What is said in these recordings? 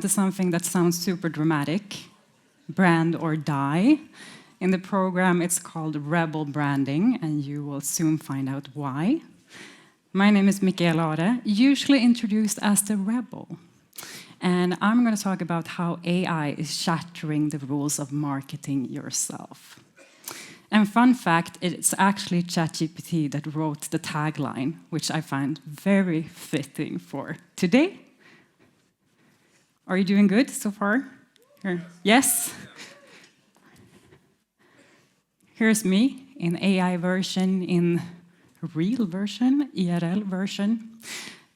To something that sounds super dramatic, brand or die. In the program, it's called Rebel Branding, and you will soon find out why. My name is Michaela Are, usually introduced as the Rebel. And I'm going to talk about how AI is shattering the rules of marketing yourself. And fun fact, it's actually ChatGPT that wrote the tagline, which I find very fitting for today. Are you doing good so far? Yes? Here's me in AI version, in real version, IRL version.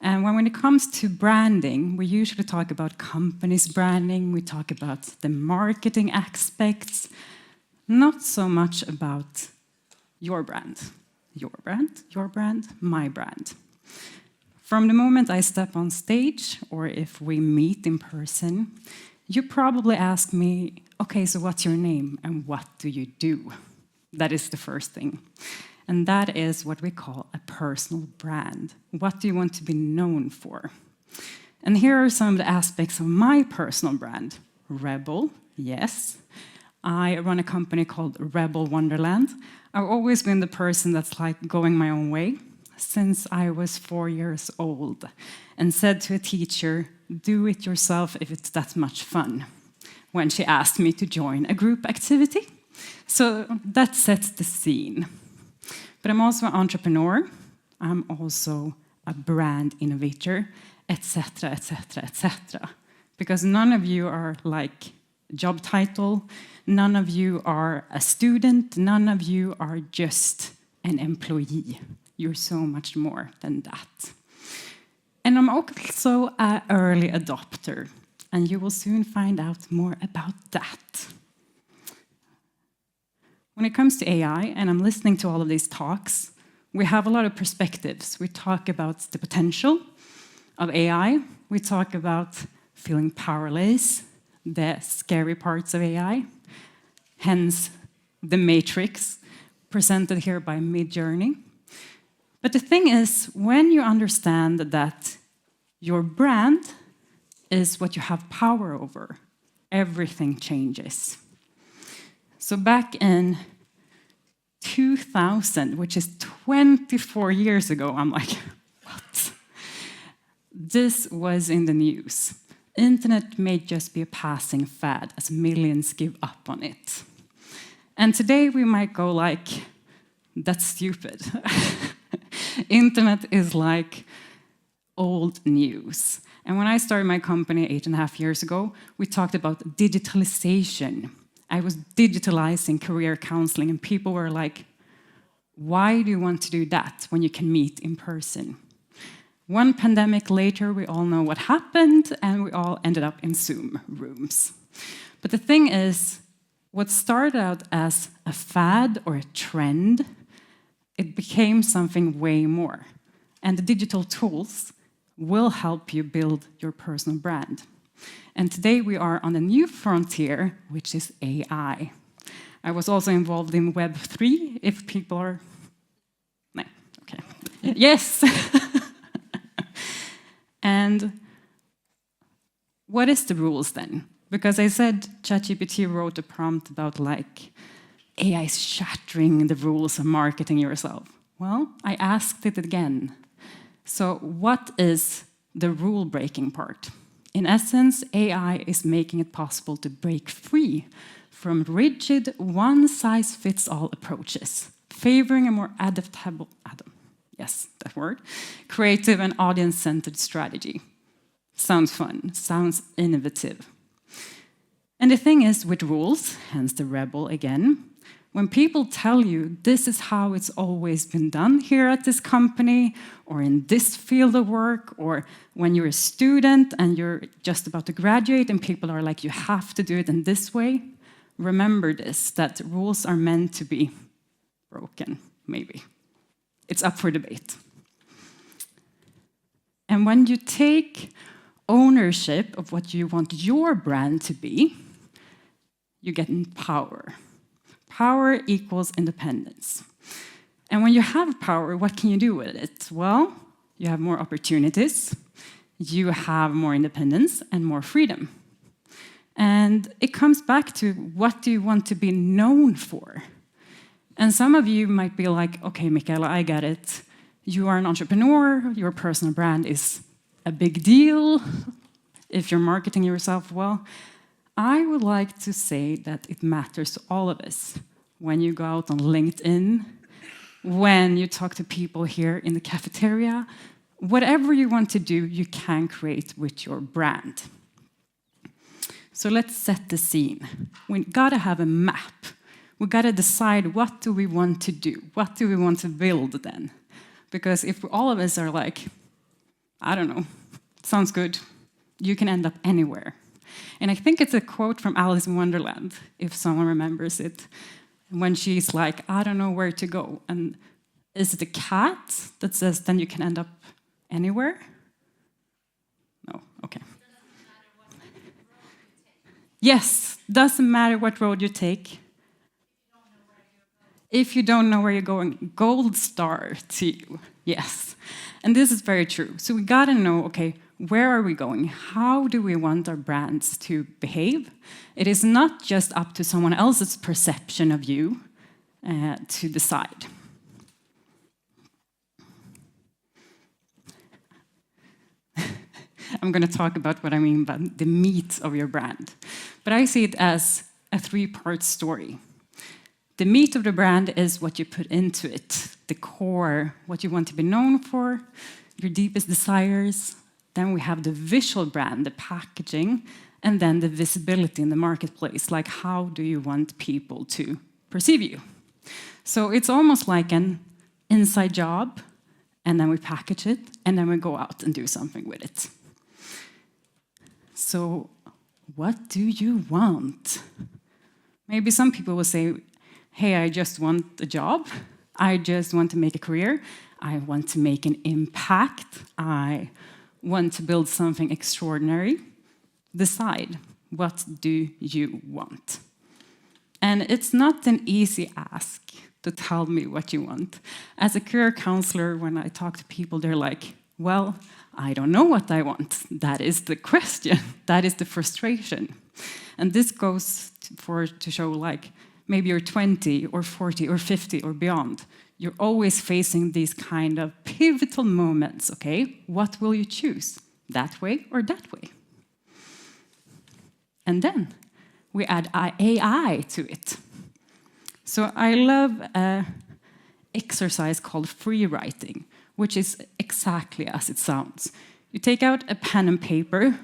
And when it comes to branding, we usually talk about companies' branding, we talk about the marketing aspects, not so much about your brand. Your brand, your brand, my brand. From the moment I step on stage, or if we meet in person, you probably ask me, okay, so what's your name and what do you do? That is the first thing. And that is what we call a personal brand. What do you want to be known for? And here are some of the aspects of my personal brand. Rebel, yes. I run a company called Rebel Wonderland. I've always been the person that's like going my own way since I was 4 years old and said to a teacher, do it yourself if it's that much fun, when she asked me to join a group activity. So that sets the scene. But I'm also an entrepreneur. I'm also a brand innovator, etc., etc., etc. Because none of you are like job title, none of you are a student, none of you are just an employee. You're so much more than that. And I'm also an early adopter, and you will soon find out more about that. When it comes to AI, and I'm listening to all of these talks, we have a lot of perspectives. We talk about the potential of AI. We talk about feeling powerless, the scary parts of AI, hence the matrix, presented here by Midjourney. But the thing is, when you understand that your brand is what you have power over, everything changes. So back in 2000, which is 24 years ago, I'm like, what? This was in the news. Internet may just be a passing fad as millions give up on it. And today we might go like, that's stupid. Internet is like old news. And when I started my company 8.5 years ago, we talked about digitalization. I was digitalizing career counseling, and people were like, why do you want to do that when you can meet in person? One pandemic later, we all know what happened, and we all ended up in Zoom rooms. But the thing is, what started out as a fad or a trend, it became something way more. And the digital tools will help you build your personal brand. And today we are on a new frontier, which is AI. I was also involved in Web3, if people are... No, okay. Yes! And what is the rules then? Because I said ChatGPT wrote a prompt about like, AI is shattering the rules of marketing yourself. Well, I asked it again. So what is the rule-breaking part? In essence, AI is making it possible to break free from rigid, one-size-fits-all approaches, favoring a more adaptable, yes, that word, creative and audience-centered strategy. Sounds fun, sounds innovative. And the thing is, with rules, hence the rebel again, when people tell you this is how it's always been done here at this company, or in this field of work, or when you're a student and you're just about to graduate and people are like, you have to do it in this way, remember this, that rules are meant to be broken, maybe. It's up for debate. And when you take ownership of what you want your brand to be, you get power. Power equals independence. And when you have power, what can you do with it? Well, you have more opportunities, you have more independence and more freedom. And it comes back to, what do you want to be known for? And some of you might be like, okay, Michaela, I get it. You are an entrepreneur, your personal brand is a big deal if you're marketing yourself well. I would like to say that it matters to all of us. When you go out on LinkedIn, when you talk to people here in the cafeteria, whatever you want to do, you can create with your brand. So let's set the scene. We gotta have a map. We gotta decide, what do we want to do? What do we want to build then? Because if all of us are like, I don't know, sounds good, you can end up anywhere. And I think it's a quote from Alice in Wonderland, if someone remembers it, when she's like, I don't know where to go. And is it a cat that says, then you can end up anywhere? No, okay. Yes, doesn't matter what road you take. If you don't know where you're going, gold star to you, yes. And this is very true. So we gotta know, okay, where are we going? How do we want our brands to behave? It is not just up to someone else's perception of you to decide. I'm going to talk about what I mean by the meat of your brand. But I see it as a three-part story. The meat of the brand is what you put into it, the core, what you want to be known for, your deepest desires. Then we have the visual brand, the packaging, and then the visibility in the marketplace, like how do you want people to perceive you? So it's almost like an inside job, and then we package it, and then we go out and do something with it. So what do you want? Maybe some people will say, hey, I just want a job. I just want to make a career. I want to make an impact. I want to build something extraordinary. Decide, what do you want? And it's not an easy ask to tell me what you want. As a career counselor, when I talk to people, they're like, well, I don't know what I want. That is the question. That is the frustration. And this goes to show, like, maybe you're 20 or 40 or 50 or beyond. You're always facing these kind of pivotal moments, okay? What will you choose? That way or that way? And then we add AI to it. So I love an exercise called free writing, which is exactly as it sounds. You take out a pen and paper,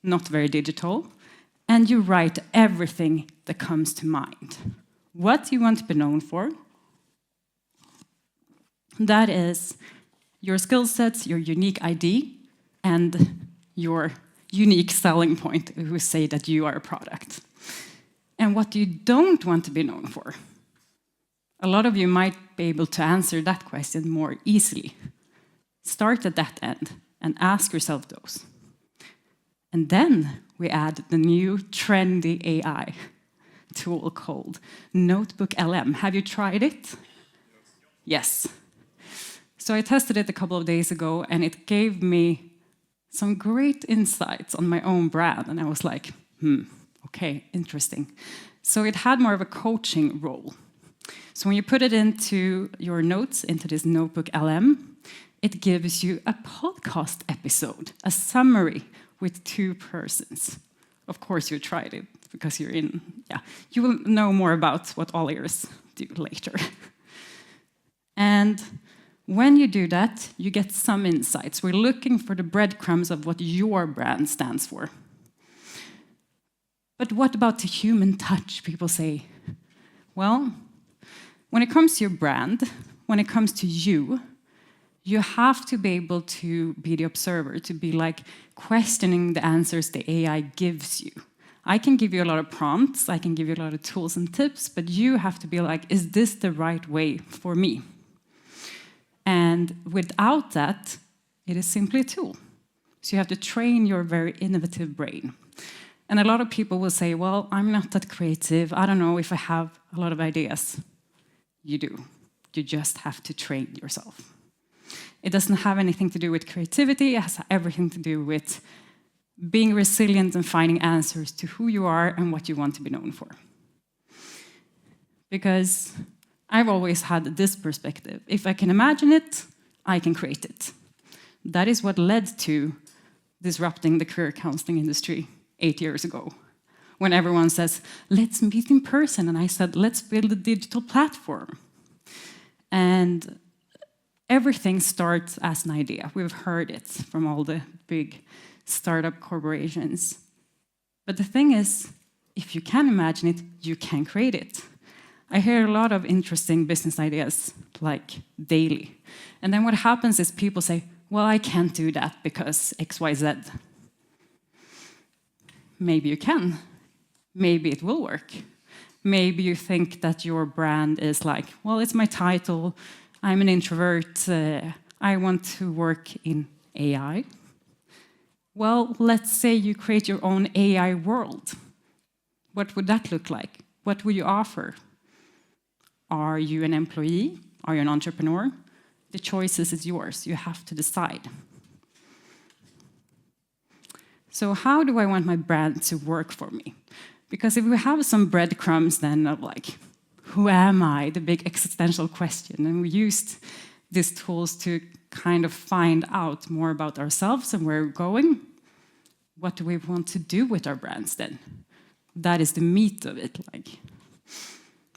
not very digital, and you write everything that comes to mind. What you want to be known for, that is your skill sets, your unique ID, and your unique selling point, who say that you are a product. And what you don't want to be known for. A lot of you might be able to answer that question more easily. Start at that end and ask yourself those. And then we add the new trendy AI tool called Notebook LM. Have you tried it? Yes. So I tested it a couple of days ago, and it gave me some great insights on my own brand. And I was like, okay, interesting. So it had more of a coaching role. So when you put it into your notes, into this Notebook LM, it gives you a podcast episode, a summary with 2 persons. Of course, you tried it because you're in, you will know more about what all ears do later. And when you do that, you get some insights. We're looking for the breadcrumbs of what your brand stands for. But what about the human touch? People say, well, when it comes to your brand, when it comes to you, you have to be able to be the observer, to be like questioning the answers the AI gives you. I can give you a lot of prompts, I can give you a lot of tools and tips, but you have to be like, is this the right way for me? And without that, it is simply a tool. So you have to train your very innovative brain. And a lot of people will say, well, I'm not that creative. I don't know if I have a lot of ideas. You do. You just have to train yourself. It doesn't have anything to do with creativity. It has everything to do with being resilient and finding answers to who you are and what you want to be known for. Because I've always had this perspective. If I can imagine it, I can create it. That is what led to disrupting the career counseling industry 8 years ago, when everyone says, let's meet in person. And I said, let's build a digital platform. And everything starts as an idea. We've heard it from all the big startup corporations. But the thing is, if you can imagine it, you can create it. I hear a lot of interesting business ideas, like daily. And then what happens is people say, well, I can't do that because X, Y, Z. Maybe you can. Maybe it will work. Maybe you think that your brand is like, well, it's my title, I'm an introvert, I want to work in AI. Well, let's say you create your own AI world. What would that look like? What would you offer? Are you an employee? Are you an entrepreneur? The choice is yours. You have to decide. So how do I want my brand to work for me? Because if we have some breadcrumbs then of like, who am I? The big existential question. And we used these tools to kind of find out more about ourselves and where we're going. What do we want to do with our brands then? That is the meat of it.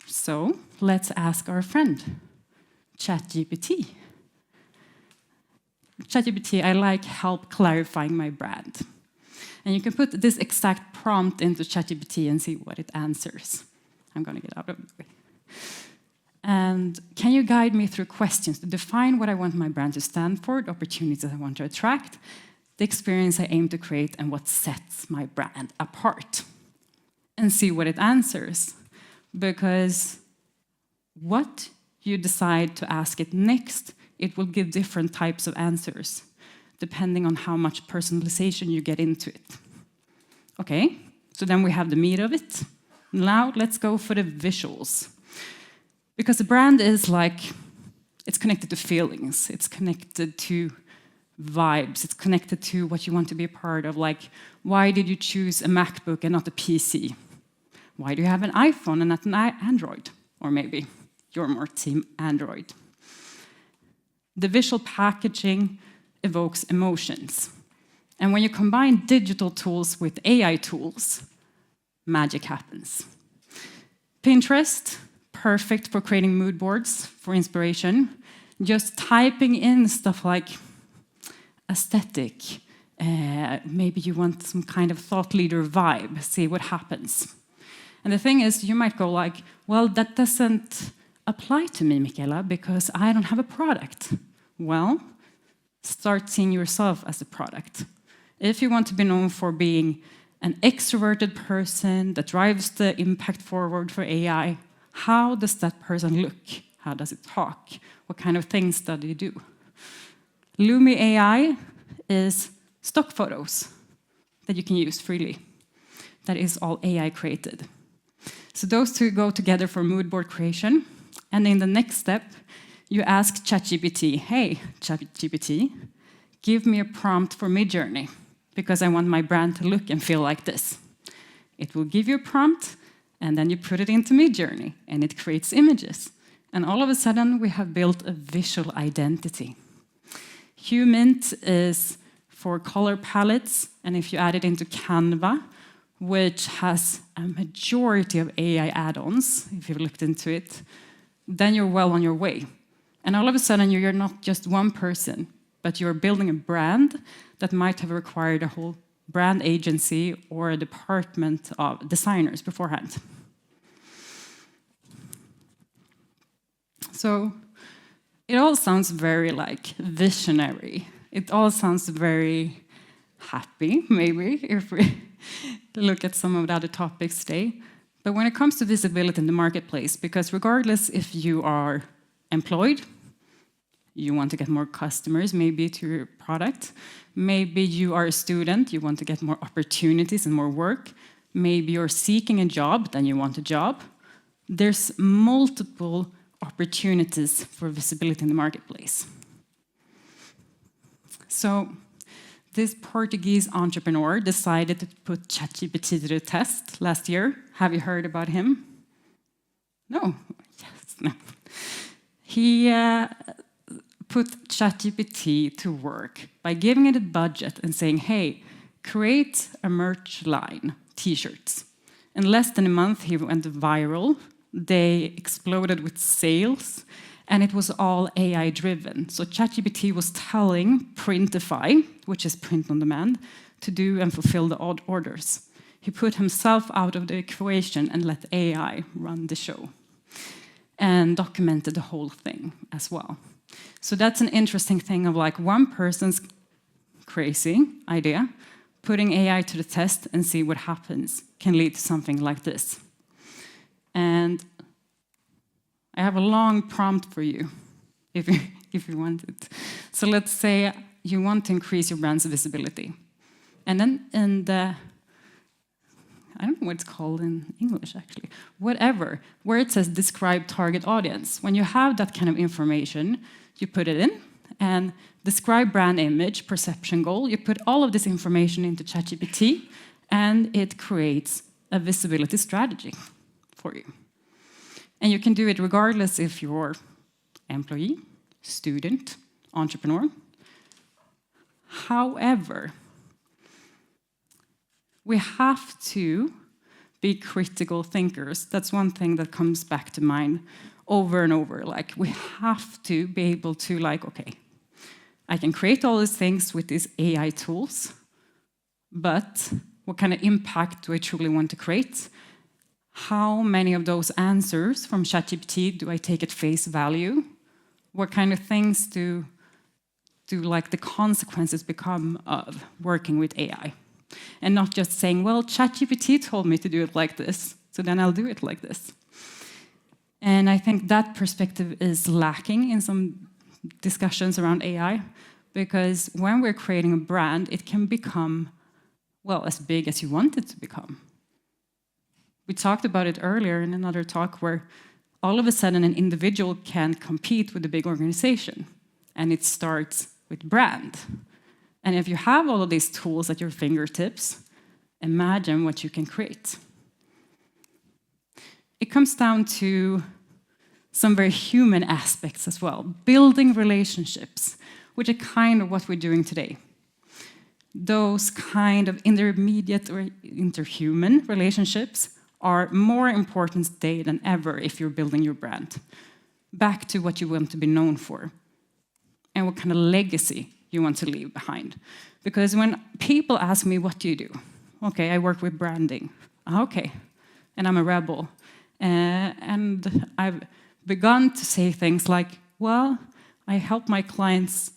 So let's ask our friend, ChatGPT. ChatGPT, I like help clarifying my brand. And you can put this exact prompt into ChatGPT and see what it answers. I'm going to get out of the way. And can you guide me through questions to define what I want my brand to stand for, the opportunities I want to attract, the experience I aim to create, and what sets my brand apart? And see what it answers. Because what you decide to ask it next, it will give different types of answers, depending on how much personalization you get into it. Okay, so then we have the meat of it. Now let's go for the visuals. Because the brand is like, it's connected to feelings, it's connected to vibes, it's connected to what you want to be a part of. Like, why did you choose a MacBook and not a PC? Why do you have an iPhone and not an Android? Or maybe you're more team Android. The visual packaging evokes emotions. And when you combine digital tools with AI tools, magic happens. Pinterest, perfect for creating mood boards for inspiration. Just typing in stuff like aesthetic. Maybe you want some kind of thought leader vibe. See what happens. And the thing is, you might go like, well, that doesn't apply to me, Michaela, because I don't have a product. Well, start seeing yourself as a product. If you want to be known for being an extroverted person that drives the impact forward for AI, how does that person look? How does it talk? What kind of things do they do? Lumi AI is stock photos that you can use freely. That is all AI created. So those two go together for mood board creation. And in the next step, you ask ChatGPT, hey, ChatGPT, give me a prompt for Midjourney, because I want my brand to look and feel like this. It will give you a prompt, and then you put it into Midjourney, and it creates images. And all of a sudden, we have built a visual identity. HuMint is for color palettes, and if you add it into Canva, which has a majority of AI add-ons, if you've looked into it, then you're well on your way. And all of a sudden, you're not just one person, but you're building a brand that might have required a whole brand agency or a department of designers beforehand. So it all sounds very visionary. It all sounds very happy, maybe, if we look at some of the other topics today. But when it comes to visibility in the marketplace, because regardless if you are employed, you want to get more customers, maybe to your product. Maybe you are a student, you want to get more opportunities and more work. Maybe you're seeking a job, then you want a job. There's multiple opportunities for visibility in the marketplace. So this Portuguese entrepreneur decided to put ChatGPT to the test last year. Have you heard about him? No? Yes, no. He put ChatGPT to work by giving it a budget and saying, hey, create a merch line, t-shirts. In less than a month, he went viral. They exploded with sales, and it was all AI-driven. So ChatGPT was telling Printify, which is print on demand, to do and fulfill the odd orders. He put himself out of the equation and let AI run the show, and documented the whole thing as well. So that's an interesting thing of like one person's crazy idea, putting AI to the test and see what happens can lead to something like this. And I have a long prompt for you, if you want it. So let's say you want to increase your brand's visibility. And then in the, I don't know what it's called in English actually, whatever, where it says describe target audience. When you have that kind of information, you put it in, and describe brand image, perception goal, you put all of this information into ChatGPT, and it creates a visibility strategy for you. And you can do it regardless if you're employee, student, entrepreneur. However, we have to be critical thinkers. That's one thing that comes back to mind over and over. Like, we have to be able to, like, okay, I can create all these things with these AI tools, but what kind of impact do I truly want to create? How many of those answers from ChatGPT do I take at face value? What kind of things do like the consequences become of working with AI? And not just saying, well, ChatGPT told me to do it like this, so then I'll do it like this. And I think that perspective is lacking in some discussions around AI, because when we're creating a brand, it can become, well, as big as you want it to become. We talked about it earlier in another talk where all of a sudden an individual can compete with a big organization, and it starts with brand. And if you have all of these tools at your fingertips, imagine what you can create. It comes down to some very human aspects as well. Building relationships, which are kind of what we're doing today. Those kind of intermediate or interhuman relationships are more important today than ever if you're building your brand. Back to what you want to be known for and what kind of legacy you want to leave behind. Because when people ask me, what do you do? Okay, I work with branding. Okay, and I'm a rebel. And I've begun to say things like, well, I help my clients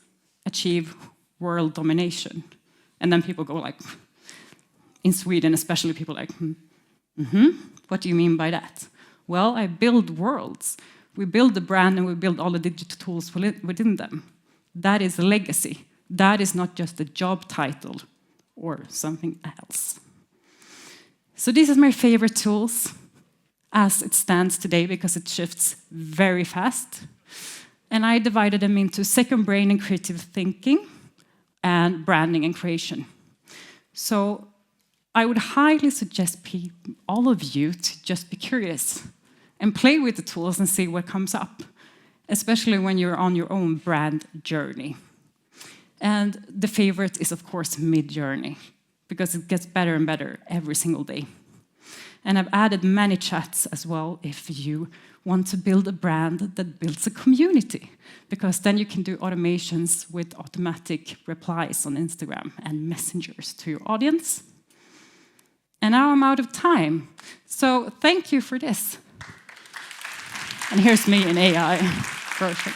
achieve world domination. And then people go like, in Sweden especially, people like, what do you mean by that? Well, I build worlds. We build the brand and we build all the digital tools within them. That is a legacy. That is not just a job title or something else. So these are my favorite tools as it stands today, because it shifts very fast. And I divided them into second brain and creative thinking and branding and creation. So I would highly suggest all of you to just be curious and play with the tools and see what comes up, especially when you're on your own brand journey. And the favorite is, of course, mid-journey, because it gets better and better every single day. And I've added many chats as well if you want to build a brand that builds a community, because then you can do automations with automatic replies on Instagram and messengers to your audience. And now I'm out of time. So thank you for this. And here's me in AI version.